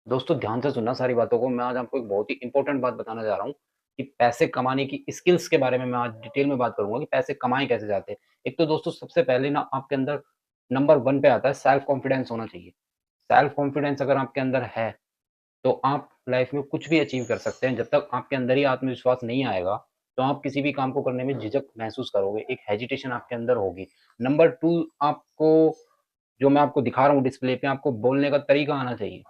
दोस्तों ध्यान से सुनना सारी बातों को। मैं आज आपको एक बहुत ही इंपॉर्टेंट बात बताने जा रहा हूँ कि पैसे कमाने की स्किल्स के बारे में मैं आज डिटेल में बात करूँगा कि पैसे कमाए कैसे जाते हैं। एक तो दोस्तों सबसे पहले ना आपके अंदर नंबर 1 पे आता है सेल्फ कॉन्फिडेंस होना चाहिए। सेल्फ कॉन्फिडेंस अगर आपके अंदर है, तो आप लाइफ में कुछ भी अचीव कर सकते हैं। जब तक आपके अंदर ही आत्मविश्वास नहीं आएगा, तो आप किसी भी काम को करने में झिझक महसूस करोगे, एक हेजिटेशन आपके अंदर होगी। नंबर 2 आपको जो मैं आपको दिखा रहा हूँ डिस्प्ले पे आपको बोलने का तरीका आना चाहिए।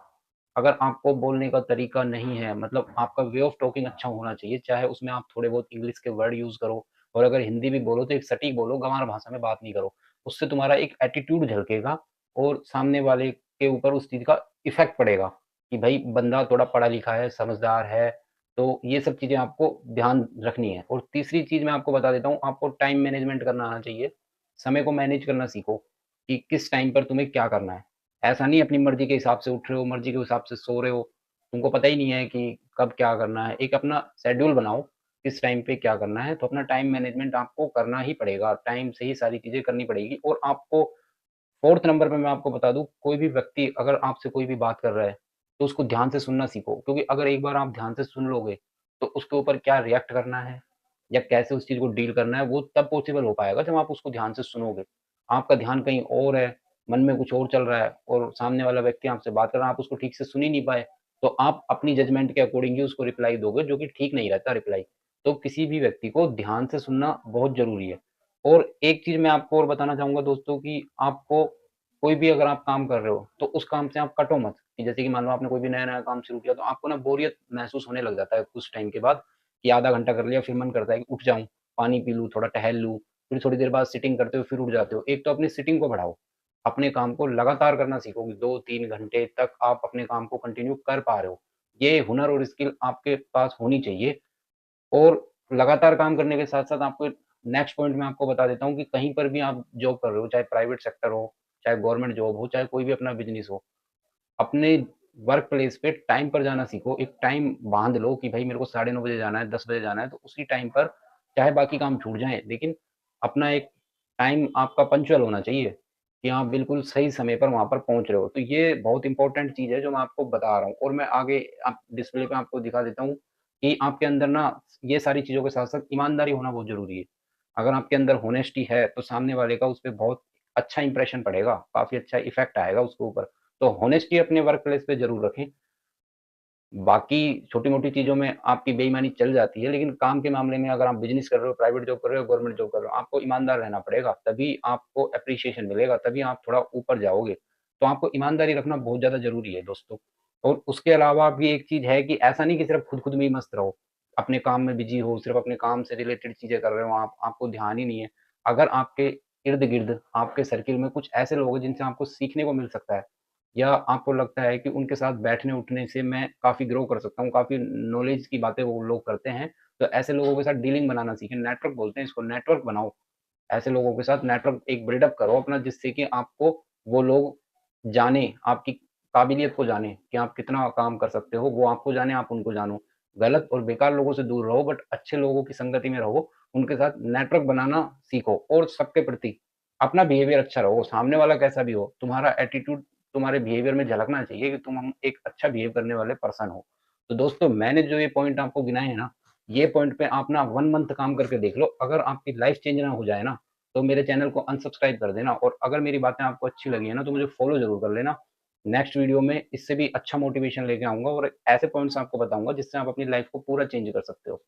अगर आपको बोलने का तरीका नहीं है मतलब आपका वे ऑफ टॉकिंग अच्छा होना चाहिए, चाहे उसमें आप थोड़े बहुत इंग्लिश के वर्ड यूज़ करो और अगर हिंदी भी बोलो तो एक सटीक बोलो, गँवार भाषा में बात नहीं करो। उससे तुम्हारा एक एटीट्यूड झलकेगा और सामने वाले के ऊपर उस चीज़ का इफ़ेक्ट पड़ेगा कि भाई बंदा थोड़ा पढ़ा लिखा है, समझदार है। तो ये सब चीज़ें आपको ध्यान रखनी है और तीसरी चीज़ मैं आपको बता देता हूँ, आपको टाइम मैनेजमेंट करना आना चाहिए। समय को मैनेज करना सीखो कि किस टाइम पर तुम्हें क्या करना है। ऐसा नहीं अपनी मर्ज़ी के हिसाब से उठ रहे हो, मर्ज़ी के हिसाब से सो रहे हो, तुमको पता ही नहीं है कि कब क्या करना है। एक अपना शेड्यूल बनाओ, किस टाइम पे क्या करना है, तो अपना टाइम मैनेजमेंट आपको करना ही पड़ेगा, टाइम से ही सारी चीज़ें करनी पड़ेगी और आपको 4th नंबर पे मैं आपको बता दूँ, कोई भी व्यक्ति अगर आपसे कोई भी बात कर रहा है, तो उसको ध्यान से सुनना सीखो क्योंकि अगर एक बार आप ध्यान से सुन लोगे, तो उसके ऊपर क्या रिएक्ट करना है या कैसे उस चीज़ को डील करना है, वो तब पॉसिबल हो पाएगा जब आप उसको ध्यान से सुनोगे। आपका ध्यान कहीं और है, मन में कुछ और चल रहा है और सामने वाला व्यक्ति आपसे बात कर रहा है, आप उसको ठीक से सुन ही नहीं पाए, तो आप अपनी जजमेंट के अकॉर्डिंग ही उसको रिप्लाई दोगे, जो कि ठीक नहीं रहता रिप्लाई। तो किसी भी व्यक्ति को ध्यान से सुनना बहुत ज़रूरी है। और एक चीज़ मैं आपको और बताना चाहूँगा दोस्तों कि आपको कोई भी अगर आप काम कर रहे हो, तो उस काम से आप कटो मत, कि जैसे कि मान लो आपने कोई भी नया-नया काम शुरू किया, तो आपको ना बोरियत महसूस होने लग जाता है कुछ टाइम के बाद, कि आधा घंटा कर लिया, फिर मन करता है कि उठ जाऊँ, पानी पी लूँ, थोड़ा टहल लूँ, फिर थोड़ी देर बाद सिटिंग करते हो, फिर उठ जाते हो। एक तो अपनी सिटिंग को बढ़ाओ, अपने काम को लगातार करना सीखो कि 2-3 घंटे तक आप अपने काम को कंटिन्यू कर पा रहे हो। ये हुनर और स्किल आपके पास होनी चाहिए और लगातार काम करने के साथ-साथ आपको नेक्स्ट पॉइंट मैं आपको बता देता हूँ कि कहीं पर भी आप जॉब कर रहे हो, चाहे प्राइवेट सेक्टर हो, चाहे गवर्नमेंट जॉब हो, चाहे कोई भी अपना बिज़नेस हो, अपने वर्क प्लेस पे टाइम पर जाना सीखो। एक टाइम बाँध लो कि भाई मेरे को साढ़े 9 बजे जाना है, 10 बजे जाना है, तो उसी टाइम पर चाहे बाकी काम छूट जाएँ, लेकिन अपना एक टाइम आपका पंक्चुअल होना चाहिए कि आप बिल्कुल सही समय पर वहाँ पर पहुँच रहे हो। तो ये बहुत इम्पोर्टेंट चीज़ है जो मैं आपको बता रहा हूँ और मैं आगे आप डिस्प्ले पे आपको दिखा देता हूँ कि आपके अंदर ना ये सारी चीज़ों के साथ-साथ ईमानदारी होना बहुत ज़रूरी है। अगर आपके अंदर हॉनेस्टी है, तो सामने वाले का उस पे बहुत अच्छा इंप्रेशन पड़ेगा, काफ़ी अच्छा इफ़ेक्ट आएगा उसके ऊपर। तो हॉनेस्टी अपने वर्क प्लेस पे ज़रूर रखें। बाकी छोटी-मोटी चीज़ों में आपकी बेईमानी चल जाती है, लेकिन काम के मामले में अगर आप बिज़नेस कर रहे हो, प्राइवेट जॉब कर रहे हो, गवर्नमेंट जॉब कर रहे हो, आपको ईमानदार रहना पड़ेगा, तभी आपको एप्रिसिएशन मिलेगा, तभी आप थोड़ा ऊपर जाओगे। तो आपको ईमानदारी रखना बहुत ज़्यादा ज़रूरी है दोस्तों। और उसके अलावा भी एक चीज़ है कि ऐसा नहीं कि सिर्फ़ खुद-खुद में ही मस्त रहो, अपने काम में बिज़ी हो, सिर्फ़ अपने काम से रिलेटेड चीज़ें कर रहे हो आप, आपको ध्यान ही नहीं है। अगर आपके इर्द-गिर्द, आपके सर्किल में कुछ ऐसे लोग हैं जिनसे आपको सीखने को मिल सकता है या आपको लगता है कि उनके साथ बैठने-उठने से मैं काफ़ी ग्रो कर सकता हूँ, काफ़ी नॉलेज की बातें वो लोग करते हैं, तो ऐसे लोगों के साथ डीलिंग बनाना सीखें, नेटवर्क बोलते हैं इसको, नेटवर्क बनाओ। ऐसे लोगों के साथ नेटवर्क एक बिल्डअप करो अपना जिससे कि आपको वो लोग जानें, आपकी काबिलियत को जानें कि आप कितना काम कर सकते हो, वो आपको जानें, आप उनको जानो। गलत और बेकार लोगों से दूर रहो बट अच्छे लोगों की संगति में रहो, उनके साथ नेटवर्क बनाना सीखो और सबके प्रति अपना बिहेवियर अच्छा रखो, सामने वाला कैसा भी हो, तुम्हारा एटीट्यूड तुम्हारे बिहेवियर में झलकना चाहिए कि तुम हम एक अच्छा बिहेव करने वाले पर्सन हो। तो दोस्तों मैंने जो ये पॉइंट आपको गिनाए हैं ना, ये पॉइंट पे आप ना 1 मंथ काम करके देख लो, अगर आपकी लाइफ चेंज ना हो जाए ना, तो मेरे चैनल को अनसब्सक्राइब कर देना और अगर मेरी बातें आपको अच्छी लगी है ना, तो मुझे फॉलो ज़रूर कर लेना। नेक्स्ट वीडियो में इससे भी अच्छा मोटिवेशन लेके आऊँगा और ऐसे पॉइंट्स आपको बताऊँगा जिससे आप अपनी लाइफ को पूरा चेंज कर सकते हो।